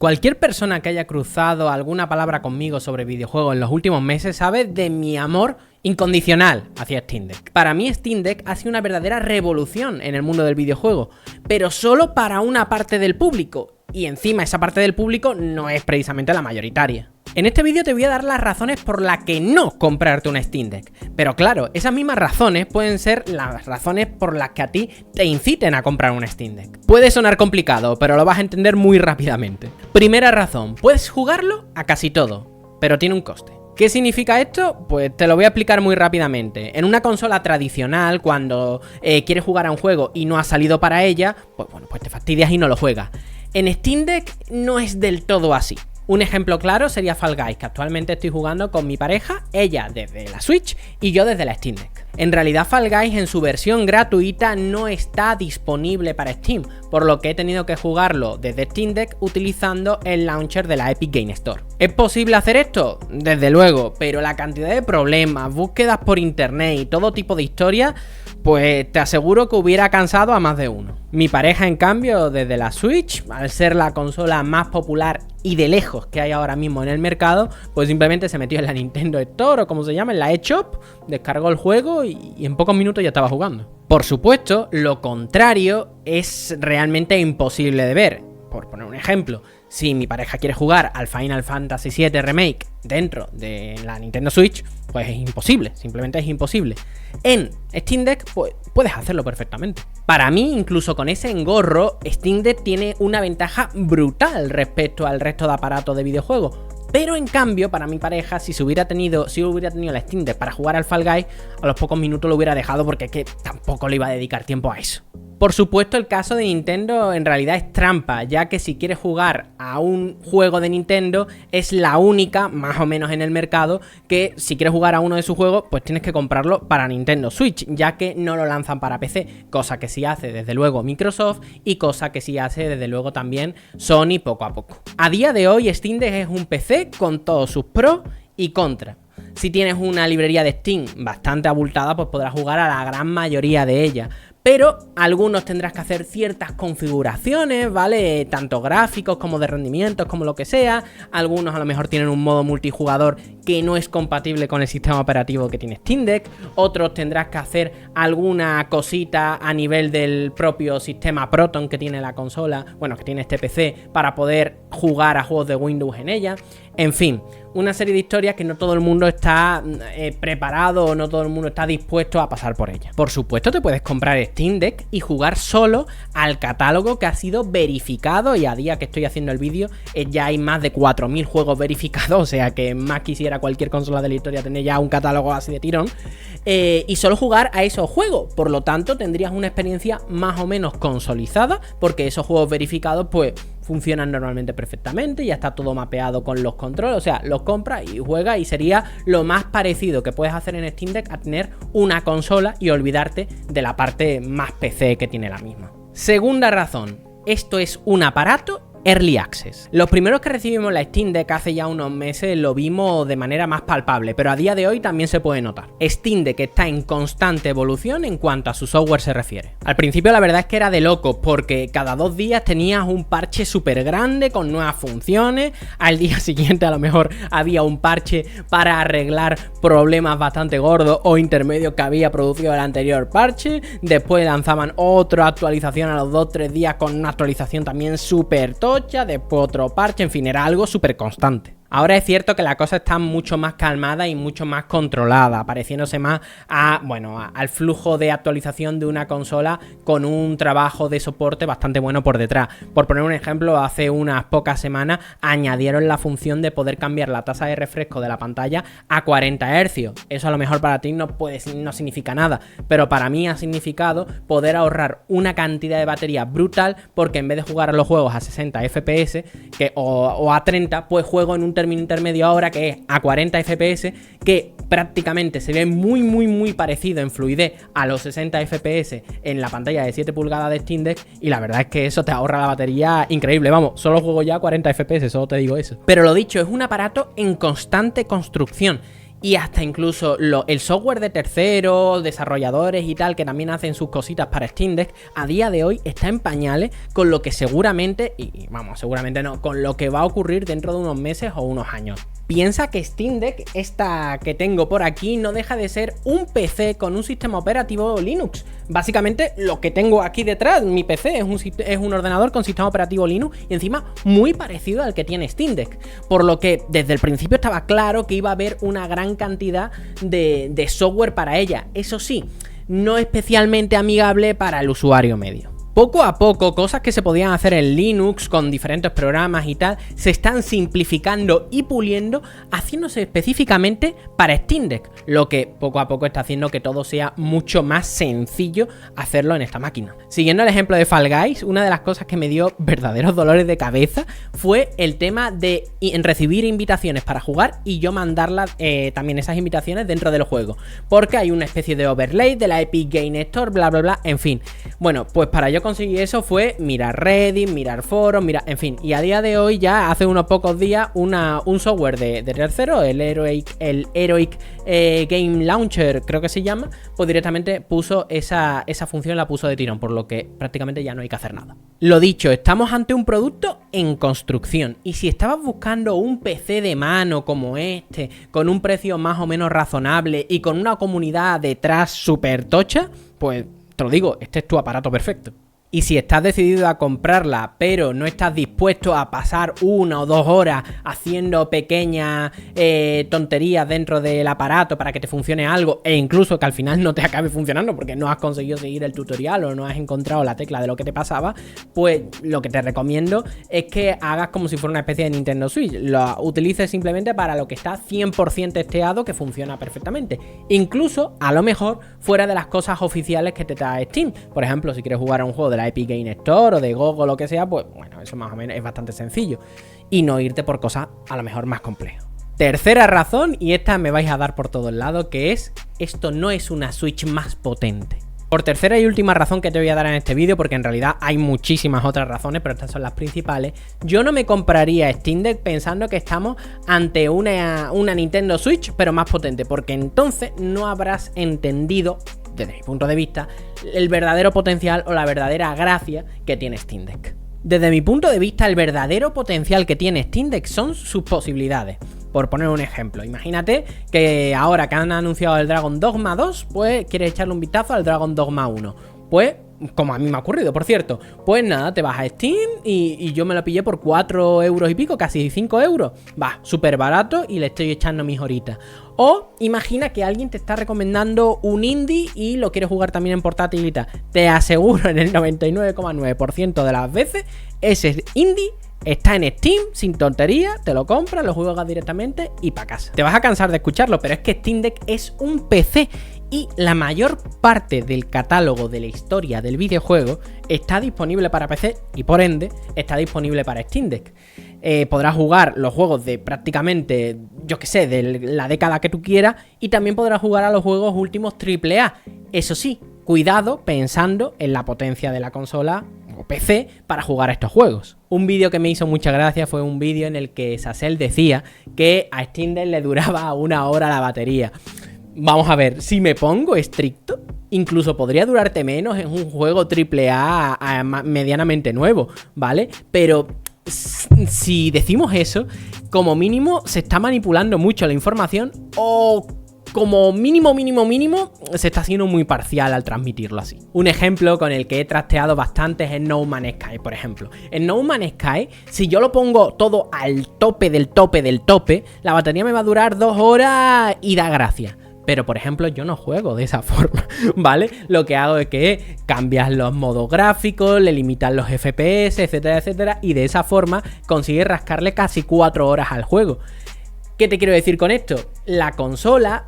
Cualquier persona que haya cruzado alguna palabra conmigo sobre videojuegos en los últimos meses sabe de mi amor incondicional hacia Steam Deck. Para mí Steam Deck ha sido una verdadera revolución en el mundo del videojuego, pero solo para una parte del público, y encima esa parte del público no es precisamente la mayoritaria. En este vídeo te voy a dar las razones por las que no comprarte una Steam Deck, pero claro, esas mismas razones pueden ser las razones por las que a ti te inciten a comprar una Steam Deck. Puede sonar complicado, pero lo vas a entender muy rápidamente. Primera razón, puedes jugarlo a casi todo, pero tiene un coste. ¿Qué significa esto? Pues te lo voy a explicar muy rápidamente. En una consola tradicional, cuando quieres jugar a un juego y no ha salido para ella, pues te fastidias y no lo juegas. En Steam Deck no es del todo así. Un ejemplo claro sería Fall Guys, que actualmente estoy jugando con mi pareja, ella desde la Switch y yo desde la Steam Deck. En realidad Fall Guys en su versión gratuita no está disponible para Steam, por lo que he tenido que jugarlo desde Steam Deck utilizando el launcher de la Epic Games Store. ¿Es posible hacer esto? Desde luego, pero la cantidad de problemas, búsquedas por internet y todo tipo de historias, pues te aseguro que hubiera cansado a más de uno. Mi pareja, en cambio, desde la Switch, al ser la consola más popular y de lejos que hay ahora mismo en el mercado, pues simplemente se metió en la Nintendo Store o como se llama, en la eShop, descargó el juego y en pocos minutos ya estaba jugando. Por supuesto, lo contrario es realmente imposible de ver. Por poner un ejemplo, si mi pareja quiere jugar al Final Fantasy VII Remake dentro de la Nintendo Switch, pues es imposible, simplemente es imposible. En Steam Deck, pues puedes hacerlo perfectamente. Para mí, incluso con ese engorro, Steam Deck tiene una ventaja brutal respecto al resto de aparatos de videojuegos. Pero en cambio, para mi pareja, si hubiera tenido la Steam Deck para jugar al Fall Guys, a los pocos minutos lo hubiera dejado porque es que tampoco le iba a dedicar tiempo a eso. Por supuesto, el caso de Nintendo en realidad es trampa, ya que si quieres jugar a un juego de Nintendo es la única, más o menos en el mercado, que si quieres jugar a uno de sus juegos, pues tienes que comprarlo para Nintendo Switch, ya que no lo lanzan para PC, cosa que sí hace desde luego Microsoft y cosa que sí hace desde luego también Sony poco a poco. A día de hoy Steam Deck es un PC con todos sus pros y contras. Si tienes una librería de Steam bastante abultada, pues podrás jugar a la gran mayoría de ellas. Pero algunos tendrás que hacer ciertas configuraciones, ¿vale? Tanto gráficos como de rendimientos, como lo que sea. Algunos a lo mejor tienen un modo multijugador que no es compatible con el sistema operativo que tiene Steam Deck. Otros tendrás que hacer alguna cosita a nivel del propio sistema Proton que tiene la consola, bueno, que tiene este PC, para poder jugar a juegos de Windows en ella. En fin, una serie de historias que no todo el mundo está preparado o no todo el mundo está dispuesto a pasar por ella. Por supuesto, te puedes comprar Steam Deck y jugar solo al catálogo que ha sido verificado, y a día que estoy haciendo el vídeo ya hay más de 4000 juegos verificados, o sea que más quisiera cualquier consola de la historia tener ya un catálogo así de tirón, y solo jugar a esos juegos. Por lo tanto, tendrías una experiencia más o menos consolidada, porque esos juegos verificados pues funcionan normalmente perfectamente, ya está todo mapeado con los controles, o sea, los compras y juegas, y sería lo más parecido que puedes hacer en Steam Deck a tener una consola y olvidarte de la parte más PC que tiene la misma. Segunda razón, esto es un aparato Early Access. Los primeros que recibimos la Steam Deck hace ya unos meses lo vimos de manera más palpable, pero a día de hoy también se puede notar. Steam Deck está en constante evolución en cuanto a su software se refiere. Al principio la verdad es que era de locos, porque cada 2 días tenías un parche súper grande con nuevas funciones, al día siguiente a lo mejor había un parche para arreglar problemas bastante gordos o intermedios que había producido el anterior parche, después lanzaban otra actualización a los 2-3 días con una actualización también súper top, después otro parche, en fin, era algo súper constante. Ahora es cierto que la cosa está mucho más calmada y mucho más controlada, pareciéndose más al flujo de actualización de una consola con un trabajo de soporte bastante bueno por detrás. Por poner un ejemplo, hace unas pocas semanas añadieron la función de poder cambiar la tasa de refresco de la pantalla a 40 Hz. Eso a lo mejor para ti no significa nada, pero para mí ha significado poder ahorrar una cantidad de batería brutal, porque en vez de jugar a los juegos a 60 FPS o a 30, pues juego en un término intermedio ahora que es a 40 FPS, que prácticamente se ve muy parecido en fluidez a los 60 FPS en la pantalla de 7 pulgadas de Steam Deck, y la verdad es que eso te ahorra la batería increíble. Vamos, solo juego ya a 40 FPS, solo te digo eso. Pero lo dicho, es un aparato en constante construcción, y hasta incluso el software de terceros, desarrolladores y tal, que también hacen sus cositas para Steam Deck, a día de hoy está en pañales con lo que seguramente, y vamos, seguramente no, con lo que va a ocurrir dentro de unos meses o unos años. Piensa que Steam Deck, esta que tengo por aquí, no deja de ser un PC con un sistema operativo Linux. Básicamente lo que tengo aquí detrás, mi PC, es un ordenador con sistema operativo Linux y encima muy parecido al que tiene Steam Deck. Por lo que desde el principio estaba claro que iba a haber una gran cantidad de software para ella. Eso sí, no especialmente amigable para el usuario medio. Poco a poco, cosas que se podían hacer en Linux con diferentes programas y tal, se están simplificando y puliendo, haciéndose específicamente para Steam Deck, lo que poco a poco está haciendo que todo sea mucho más sencillo hacerlo en esta máquina. Siguiendo el ejemplo de Fall Guys, una de las cosas que me dio verdaderos dolores de cabeza fue el tema de recibir invitaciones para jugar y yo mandarlas también esas invitaciones dentro del juego, porque hay una especie de overlay de la Epic Game Store, bla bla bla, en fin. Bueno, pues para yo conseguí eso fue mirar Reddit, mirar foros, en fin, y a día de hoy ya hace unos pocos días un software de tercero, el Heroic Game Launcher creo que se llama, pues directamente puso esa función, la puso de tirón, por lo que prácticamente ya no hay que hacer nada. Lo dicho, estamos ante un producto en construcción y si estabas buscando un PC de mano como este, con un precio más o menos razonable y con una comunidad detrás súper tocha, pues te lo digo, este es tu aparato perfecto. Y si estás decidido a comprarla, pero no estás dispuesto a pasar 1 o 2 horas haciendo pequeñas tonterías dentro del aparato para que te funcione algo, e incluso que al final no te acabe funcionando porque no has conseguido seguir el tutorial o no has encontrado la tecla de lo que te pasaba, pues lo que te recomiendo es que hagas como si fuera una especie de Nintendo Switch. Lo utilices simplemente para lo que está 100% testeado, que funciona perfectamente. Incluso, a lo mejor, fuera de las cosas oficiales que te trae Steam. Por ejemplo, si quieres jugar a un juego de la Epic Game Store o de GOG o lo que sea, pues bueno, eso más o menos es bastante sencillo. Y no irte por cosas a lo mejor más complejas. Tercera razón, y esta me vais a dar por todos lados, que es: esto no es una Switch más potente. Por tercera y última razón que te voy a dar en este vídeo, porque en realidad hay muchísimas otras razones, pero estas son las principales, yo no me compraría Steam Deck pensando que estamos ante una Nintendo Switch, pero más potente, porque entonces no habrás entendido, desde mi punto de vista, el verdadero potencial o la verdadera gracia que tiene Steam Deck. Desde mi punto de vista, el verdadero potencial que tiene Steam Deck son sus posibilidades. Por poner un ejemplo, imagínate que ahora que han anunciado el Dragon Dogma 2, pues quieres echarle un vistazo al Dragon Dogma 1. Pues, como a mí me ha ocurrido, por cierto, pues nada, te vas a Steam y yo me lo pillé por 4 euros y pico, casi 5 euros. Va, súper barato y le estoy echando mis horitas. O imagina que alguien te está recomendando un indie y lo quieres jugar también en portátil y tal. Te aseguro en el 99,9% de las veces, ese indie está en Steam, sin tontería, te lo compras, lo juegas directamente y pa' casa. Te vas a cansar de escucharlo, pero es que Steam Deck es un PC y la mayor parte del catálogo de la historia del videojuego está disponible para PC y por ende está disponible para Steam Deck. Podrás jugar los juegos de prácticamente, yo que sé, de la década que tú quieras, y también podrás jugar a los juegos últimos AAA. Eso sí, cuidado pensando en la potencia de la consola o PC para jugar a estos juegos. Un vídeo que me hizo mucha gracia fue un vídeo en el que Sasel decía que a Steam Deck le duraba 1 hora la batería. Vamos a ver, si me pongo estricto, incluso podría durarte menos en un juego AAA medianamente nuevo, ¿vale? Pero si decimos eso, como mínimo se está manipulando mucho la información, o como mínimo se está haciendo muy parcial al transmitirlo así. Un ejemplo con el que he trasteado bastante es en No Man's Sky, por ejemplo. En No Man's Sky, si yo lo pongo todo al tope del tope, la batería me va a durar 2 horas y da gracia. Pero, por ejemplo, yo no juego de esa forma, ¿vale? Lo que hago es que cambias los modos gráficos, le limitas los FPS, etcétera, etcétera, y de esa forma consigues rascarle casi 4 horas al juego. ¿Qué te quiero decir con esto? La consola,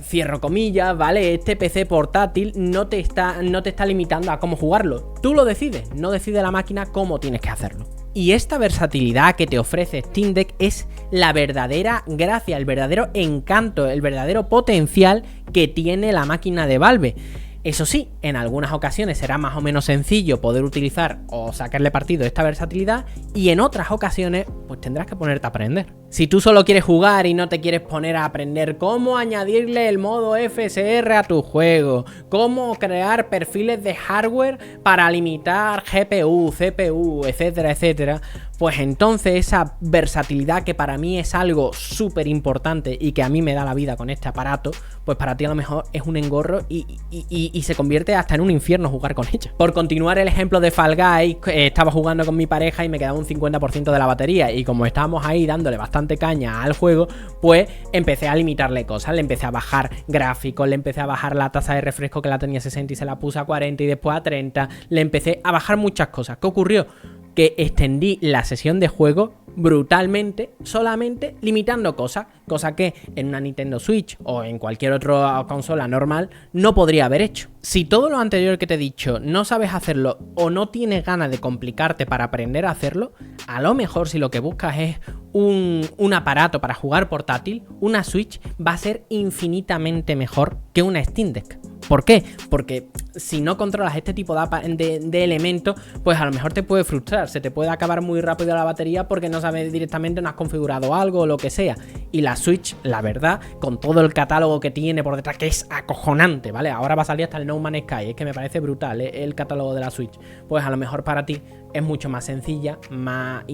cierro comillas, ¿vale? Este PC portátil no te está limitando a cómo jugarlo. Tú lo decides, no decide la máquina cómo tienes que hacerlo. Y esta versatilidad que te ofrece Steam Deck es la verdadera gracia, el verdadero encanto, el verdadero potencial que tiene la máquina de Valve. Eso sí, en algunas ocasiones será más o menos sencillo poder utilizar o sacarle partido a esta versatilidad, y en otras ocasiones pues tendrás que ponerte a aprender. Si tú solo quieres jugar y no te quieres poner a aprender cómo añadirle el modo FSR a tu juego, cómo crear perfiles de hardware para limitar GPU, CPU, etcétera, etcétera, pues entonces esa versatilidad, que para mí es algo súper importante y que a mí me da la vida con este aparato, pues para ti a lo mejor es un engorro y se convierte hasta en un infierno jugar con ella. Por continuar el ejemplo de Fall Guys, estaba jugando con mi pareja y me quedaba un 50% de la batería, y como estábamos ahí dándole bastante caña al juego, pues empecé a limitarle cosas, le empecé a bajar gráficos, le empecé a bajar la tasa de refresco, que la tenía 60 y se la puse a 40 y después a 30, le empecé a bajar muchas cosas. ¿Qué ocurrió? Que extendí la sesión de juego brutalmente, solamente limitando cosas, cosa que en una Nintendo Switch o en cualquier otra consola normal no podría haber hecho. Si todo lo anterior que te he dicho no sabes hacerlo o no tienes ganas de complicarte para aprender a hacerlo, a lo mejor si lo que buscas es un aparato para jugar portátil, una Switch va a ser infinitamente mejor que una Steam Deck. ¿Por qué? Porque si no controlas este tipo de elementos, pues a lo mejor te puede frustrar, se te puede acabar muy rápido la batería porque no sabes directamente, no has configurado algo o lo que sea. Y la Switch, la verdad, con todo el catálogo que tiene por detrás, que es acojonante, ¿vale? Ahora va a salir hasta el No Man's Sky, es que me parece brutal, el catálogo de la Switch. Pues a lo mejor para ti es mucho más sencilla, más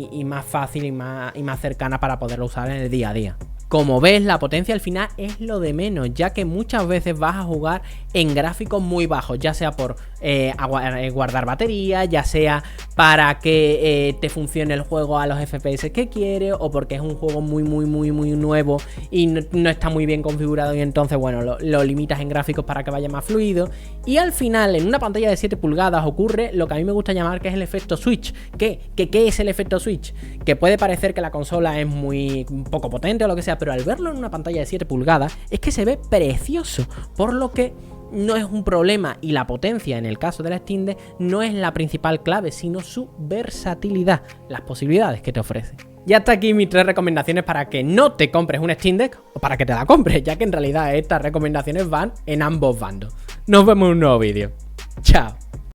fácil y más cercana para poderlo usar en el día a día. Como ves, la potencia al final es lo de menos, ya que muchas veces vas a jugar en gráficos muy bajos, ya sea por guardar batería, ya sea para que te funcione el juego a los FPS que quieres, o porque es un juego muy nuevo y no está muy bien configurado, y entonces bueno, lo limitas en gráficos para que vaya más fluido. Y al final, en una pantalla de 7 pulgadas ocurre lo que a mí me gusta llamar que es el efecto Switch. ¿Qué es el efecto Switch? Que puede parecer que la consola es muy poco potente o lo que sea, pero al verlo en una pantalla de 7 pulgadas es que se ve precioso, por lo que no es un problema, y la potencia en el caso de la Steam Deck no es la principal clave, sino su versatilidad, las posibilidades que te ofrece. Y hasta aquí mis 3 recomendaciones para que no te compres un Steam Deck o para que te la compres, ya que en realidad estas recomendaciones van en ambos bandos. Nos vemos en un nuevo vídeo.